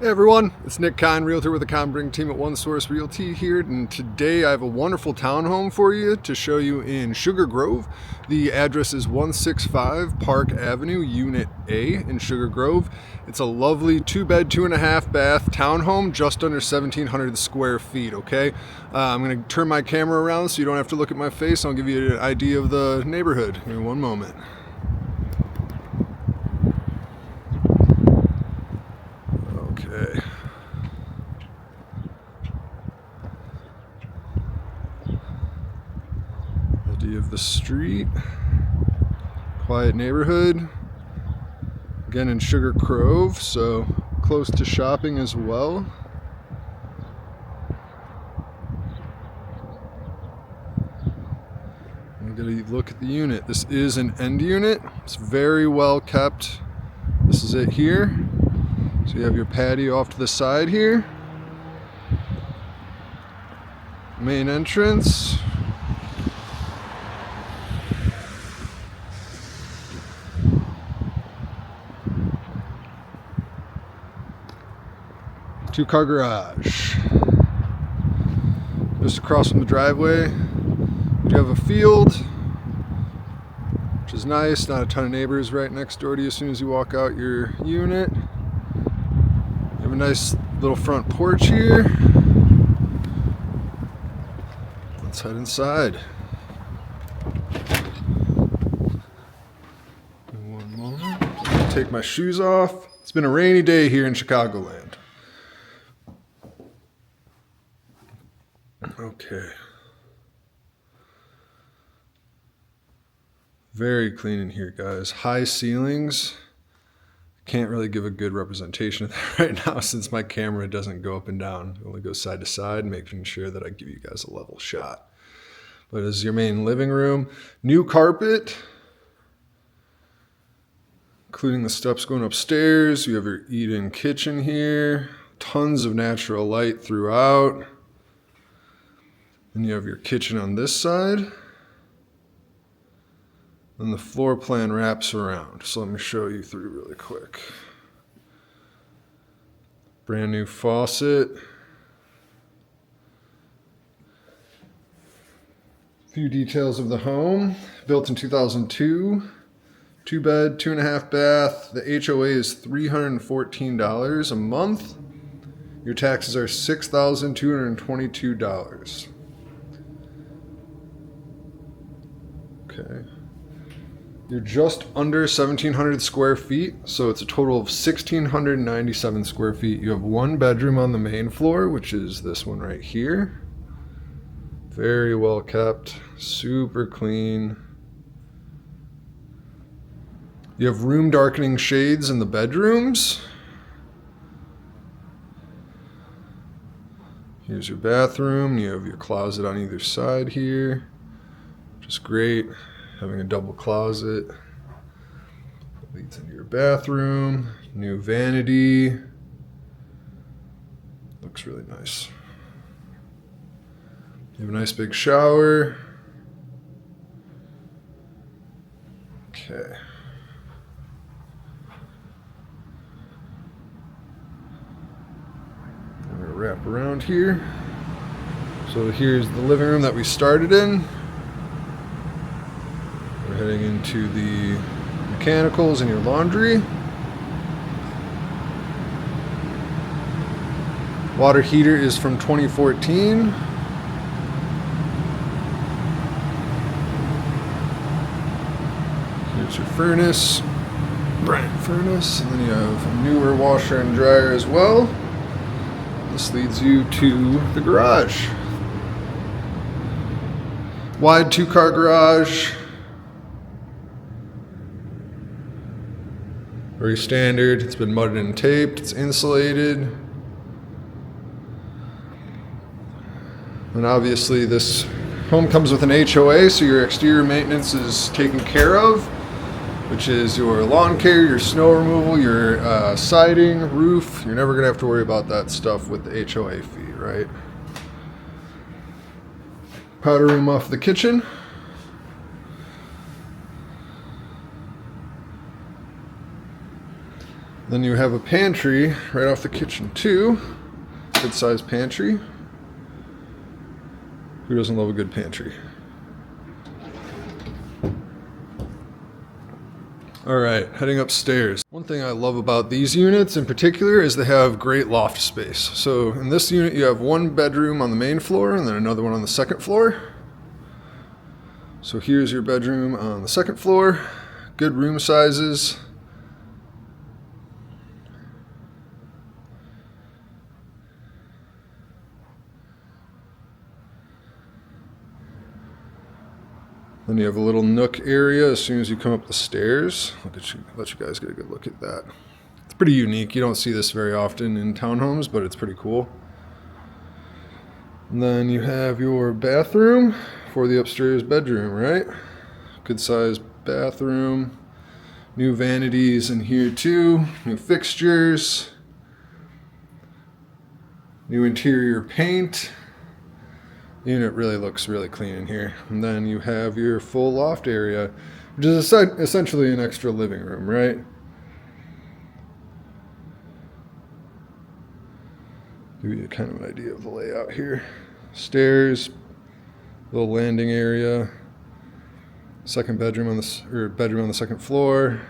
Hey everyone, it's Kein, Realtor with the Kombrink team at One Source Realty here, and today I have a wonderful townhome for you to show you in Sugar Grove. The address is 165 Park Avenue, Unit A in Sugar Grove. It's a lovely 2-bed, 2.5-bath townhome, just under 1,700 square feet, okay? I'm going to turn my camera around so you don't have to look at my face. I'll give you an idea of the neighborhood. Give me one moment. Okay. Idea of the street. Quiet neighborhood. Again in Sugar Grove, so close to shopping as well. I'm going to look at the unit. This is an end unit. It's very well kept. This is it here. So you have your patio off to the side here. Main entrance. Two-car garage. Just across from the driveway, you have a field, which is nice. Not a ton of neighbors right next door to you as soon as you walk out your unit. You have a nice little front porch here. Let's head inside. In one moment. Take my shoes off. It's been a rainy day here in Chicagoland. Okay. Very clean in here, guys. High ceilings. Can't really give a good representation of that right now since my camera doesn't go up and down. It only goes side to side, making sure that I give you guys a level shot. But this is your main living room. New carpet, including the steps going upstairs. You have your eat-in kitchen here. Tons of natural light throughout. And you have your kitchen on this side. And the floor plan wraps around. So let me show you through really quick. Brand new faucet. A few details of the home. Built in 2002. 2-bed, 2.5-bath. The HOA is $314 a month. Your taxes are $6,222. Okay. You're just under 1,700 square feet, so it's a total of 1,697 square feet. You have one bedroom on the main floor, which is this one right here. Very well kept, super clean. You have room darkening shades in the bedrooms. Here's your bathroom. You have your closet on either side here. Just great, having a double closet. Leads into your bathroom, new vanity. Looks really nice. You have a nice big shower. Okay. I'm gonna wrap around here. So here's the living room that we started in. We're heading into the mechanicals and your laundry. Water heater is from 2014. Here's your furnace, brand furnace, and then you have a newer washer and dryer as well. This leads you to the garage. Wide 2-car garage. Very standard. It's been mudded and taped. It's insulated. And obviously this home comes with an HOA, so your exterior maintenance is taken care of, which is your lawn care, your snow removal, your siding, roof. You're never going to have to worry about that stuff with the HOA fee, right? Powder room off the kitchen. Then you have a pantry right off the kitchen too. Good sized pantry. Who doesn't love a good pantry? All right, heading upstairs. One thing I love about these units in particular is they have great loft space. So in this unit you have one bedroom on the main floor and then another one on the second floor. So here's your bedroom on the second floor. Good room sizes. Then you have a little nook area as soon as you come up the stairs. Let you guys get a good look at that. It's pretty unique. You don't see this very often in townhomes, but it's pretty cool. And then you have your bathroom for the upstairs bedroom, right? Good sized bathroom. New vanities in here too. New fixtures. New interior paint. The unit really looks really clean in here. And then you have your full loft area, which is essentially an extra living room, right? Give you kind of an idea of the layout here. Stairs, little landing area, second bedroom on the second floor,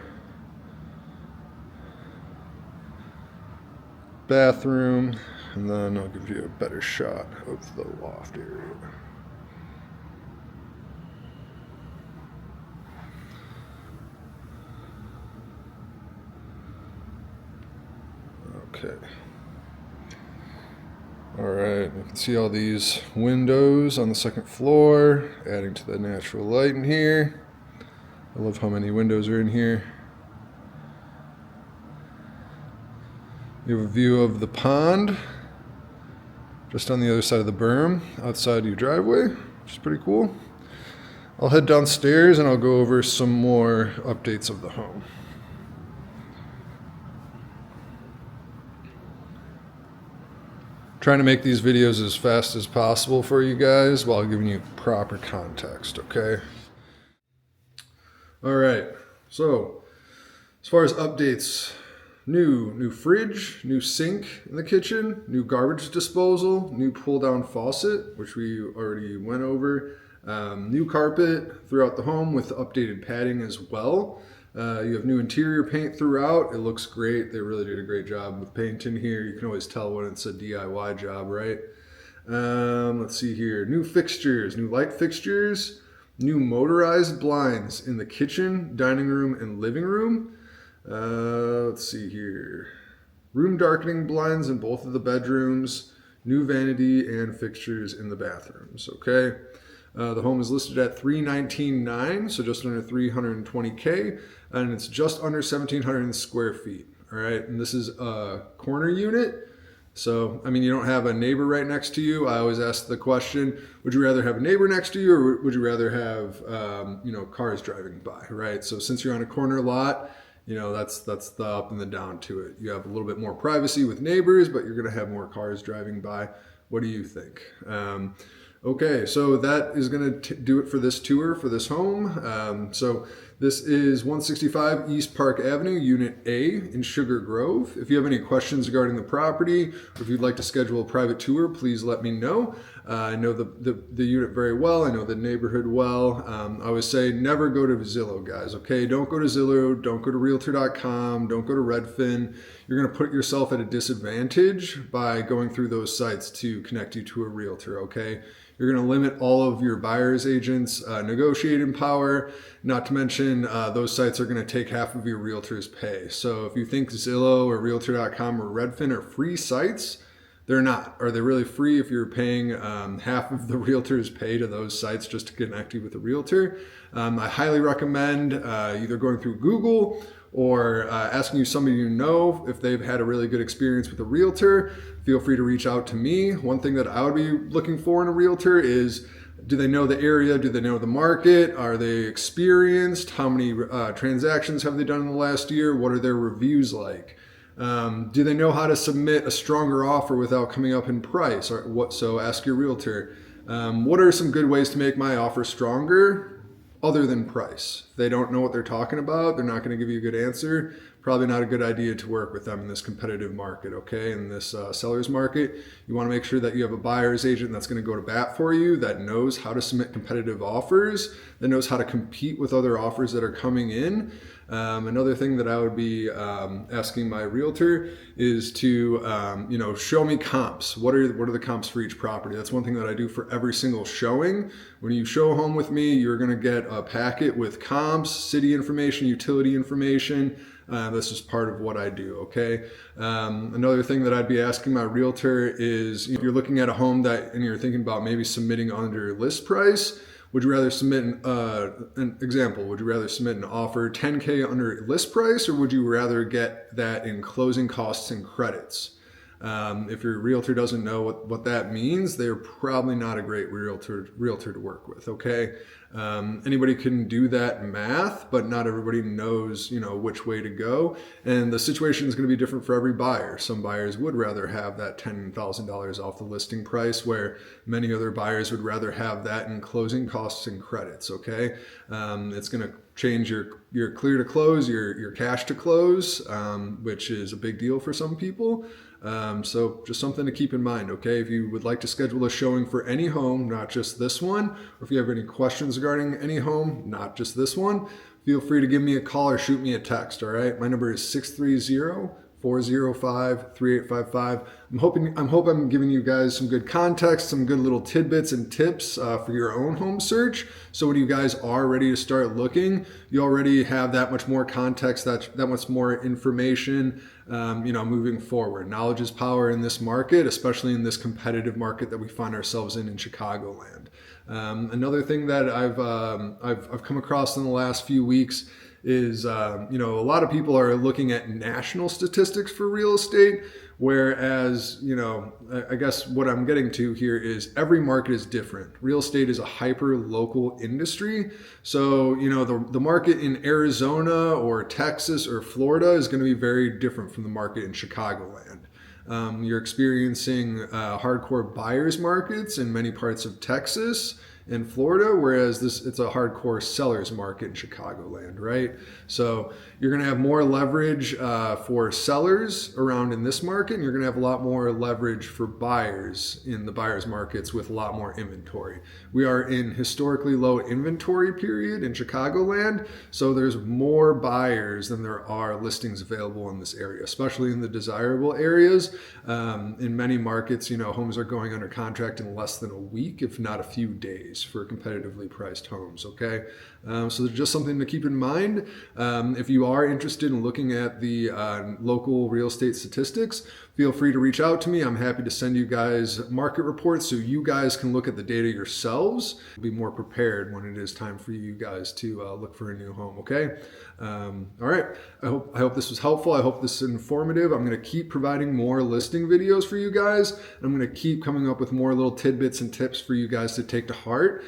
bathroom. And then I'll give you a better shot of the loft area. Okay. All right, you can see all these windows on the second floor, adding to the natural light in here. I love how many windows are in here. You have a view of the pond just on the other side of the berm outside your driveway, which is pretty cool. I'll head downstairs and I'll go over some more updates of the home. Trying to make these videos as fast as possible for you guys while giving you proper context, okay? All right, so as far as updates, new fridge, new sink in the kitchen, new garbage disposal, new pull-down faucet, which we already went over, new carpet throughout the home with updated padding as well. You have new interior paint throughout. It looks great. They really did a great job with paint in here. You can always tell when it's a DIY job, right? Let's see here. New fixtures, new light fixtures, new motorized blinds in the kitchen, dining room, and living room. Let's see here. Room darkening blinds in both of the bedrooms, new vanity and fixtures in the bathrooms, okay? The home is listed at $319,900, so just under $320K, and it's just under 1,700 square feet, all right? And this is a corner unit, so, I mean, you don't have a neighbor right next to you. I always ask the question, would you rather have a neighbor next to you, or would you rather have, cars driving by, right? So since you're on a corner lot, that's the up and the down to it. You have a little bit more privacy with neighbors, but you're going to have more cars driving by. What do you think? Okay, so that is going to do it for this tour for this home. So this is 165 East Park Avenue, Unit A in Sugar Grove. If you have any questions regarding the property, or if you'd like to schedule a private tour, please let me know. I know the unit very well. I know the neighborhood well. I always say never go to Zillow, guys, okay? Don't go to Zillow. Don't go to Realtor.com. Don't go to Redfin. You're going to put yourself at a disadvantage by going through those sites to connect you to a realtor, okay? You're going to limit all of your buyer's agents' negotiating power. Not to mention, those sites are going to take half of your realtor's pay. So if you think Zillow or Realtor.com or Redfin are free sites, they're not. Are they really free if you're paying half of the realtor's pay to those sites just to connect you with a realtor? I highly recommend either going through Google or asking somebody you know if they've had a really good experience with a realtor. Feel free to reach out to me. One thing that I would be looking for in a realtor is, do they know the area? Do they know the market? Are they experienced? How many transactions have they done in the last year? What are their reviews like? Do they know how to submit a stronger offer without coming up in price? So ask your realtor, what are some good ways to make my offer stronger other than price? If they don't know what they're talking about, they're not going to give you a good answer. probably not a good idea to work with them in this competitive market, okay? In this seller's market, you want to make sure that you have a buyer's agent that's going to go to bat for you, that knows how to submit competitive offers, that knows how to compete with other offers that are coming in. Another thing that I would be asking my realtor is to, show me comps. What are the comps for each property? That's one thing that I do for every single showing. When you show a home with me, you're going to get a packet with comps, city information, utility information. This is part of what I do, okay? Another thing that I'd be asking my realtor is, if you're looking at a home and you're thinking about maybe submitting under list price, would you rather submit an example? Would you rather submit an offer 10K under list price, or would you rather get that in closing costs and credits? If your realtor doesn't know what that means, they're probably not a great realtor to work with, okay? Anybody can do that math, but not everybody knows, which way to go. And the situation is going to be different for every buyer. Some buyers would rather have that $10,000 off the listing price, where many other buyers would rather have that in closing costs and credits, okay? It's going to change your clear to close, your cash to close, which is a big deal for some people. So just something to keep in mind, okay? If you would like to schedule a showing for any home, not just this one, or if you have any questions regarding any home, not just this one, feel free to give me a call or shoot me a text, all right? My number is 630-405-3855. I'm hope I'm giving you guys some good context, some good little tidbits and tips for your own home search. So when you guys are ready to start looking, you already have that much more context, that much more information, moving forward. Knowledge is power in this market, especially in this competitive market that we find ourselves in Chicagoland. Another thing that I've come across in the last few weeks is, a lot of people are looking at national statistics for real estate, whereas, I guess what I'm getting to here is every market is different. Real estate is a hyper local industry. So, the market in Arizona or Texas or Florida is going to be very different from the market in Chicagoland. You're experiencing hardcore buyers markets in many parts of Texas and Florida, whereas it's a hardcore sellers market in Chicagoland, right? So you're going to have more leverage for sellers around in this market, and you're going to have a lot more leverage for buyers in the buyers markets with a lot more inventory. We are in historically low inventory period in Chicagoland, so there's more buyers than there are listings available in this area, especially in the desirable areas. In many markets, homes are going under contract in less than a week, if not a few days, for competitively priced homes, okay? So there's just something to keep in mind. If you are interested in looking at the local real estate statistics, feel free to reach out to me. I'm happy to send you guys market reports so you guys can look at the data yourselves. Be more prepared when it is time for you guys to look for a new home, okay? All right, I hope this was helpful. I hope this is informative. I'm going to keep providing more listing videos for you guys. I'm going to keep coming up with more little tidbits and tips for you guys to take to heart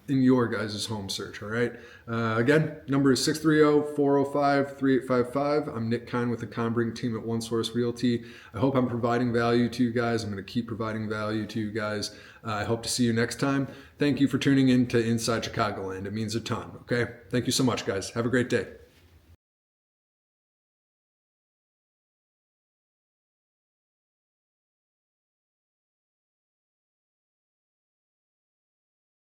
in your guys' home search, all right? Again, number is 630-405-3855. I'm Nick Kein with the Kombrink team at One Source Realty. I hope I'm providing value to you guys. I'm going to keep providing value to you guys. I hope to see you next time. Thank you for tuning in to Inside Chicagoland. It means a ton, okay? Thank you so much, guys. Have a great day.